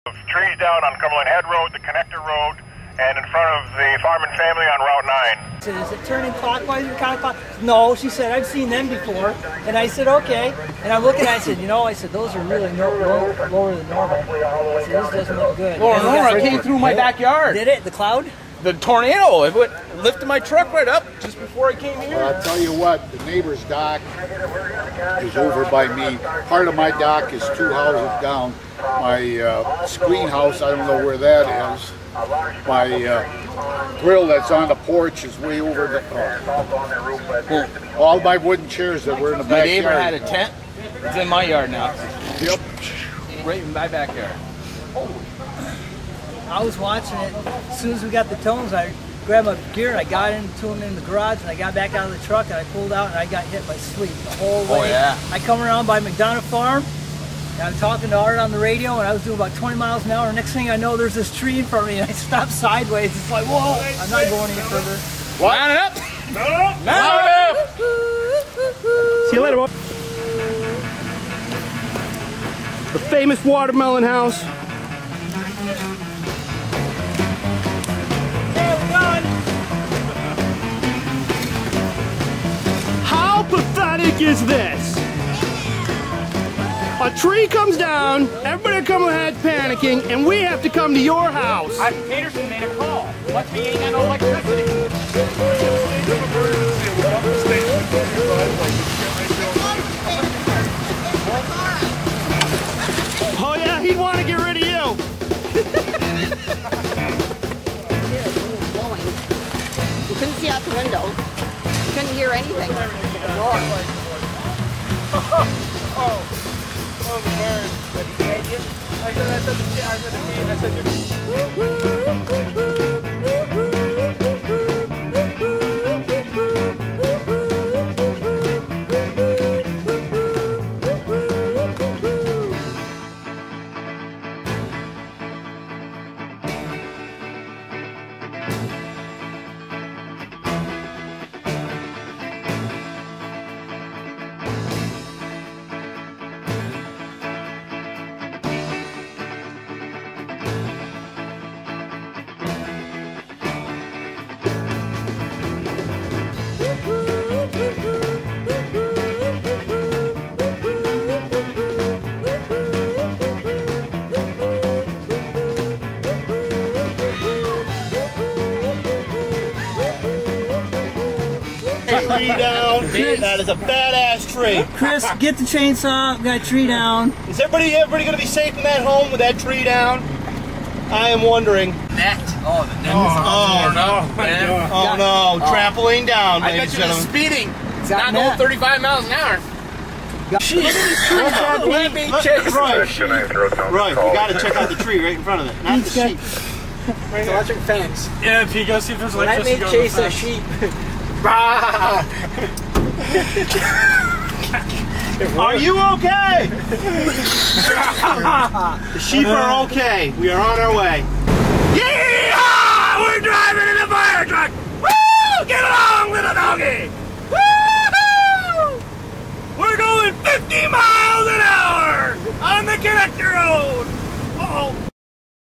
Trees down on Cumberland Head Road, the connector road, and in front of the Farm and Family on Route 9. I said, is it turning clockwise or counterclockwise? No, she said, I've seen them before. And I said, okay. And I'm looking at it, I said, you know, I said, those are really lower than normal. I said, this doesn't look good. Lower than normal, it came through my backyard. Did it? The cloud? The tornado, it lifted my truck right up just before I came here. I'll tell you what, the neighbor's dock is over by me. Part of my dock is 2 houses down. My screen house, I don't know where that is. My grill that's on the porch is way over the all my wooden chairs that were in the backyard. My neighbor had a tent. It's in my yard now. Yep. Right in my backyard. I was watching it. As soon as we got the tones, I grabbed my gear and I got into them in the garage, and I got back out of the truck and I pulled out and I got hit by sleet the whole way. Oh yeah. I come around by McDonough Farm and I'm talking to Art on the radio, and I was doing about 20 miles an hour. Next thing I know, there's this tree in front of me and I stopped sideways. It's like, whoa, I'm not going any further. Line it up! Line it up! See you later, boy. The famous watermelon house. How pathetic is this? A tree comes down, everybody at Cumberland panicking, and we have to come to your house. Peterson made a call. Must be ain't got no electricity. Oh yeah, he'd want to get rid of you. You couldn't see out the window. You couldn't hear anything. Oh, the bird. Tree down. That is a badass tree. Chris, get the chainsaw. Got a tree down. Is everybody gonna be safe in that home with that tree down? I am wondering. Net. Oh, the net is torn up, man. Oh no, trampoline down, I bet ladies you and the gentlemen. speeding. It's not going 35 miles an hour. Let me chase. Right, you gotta check out the tree right in front of it, not the sheep. It's electric fence. Yeah, if you go see if there's electricity. Let me chase a sheep. Are you okay? The sheep are okay. We are on our way. Yeah!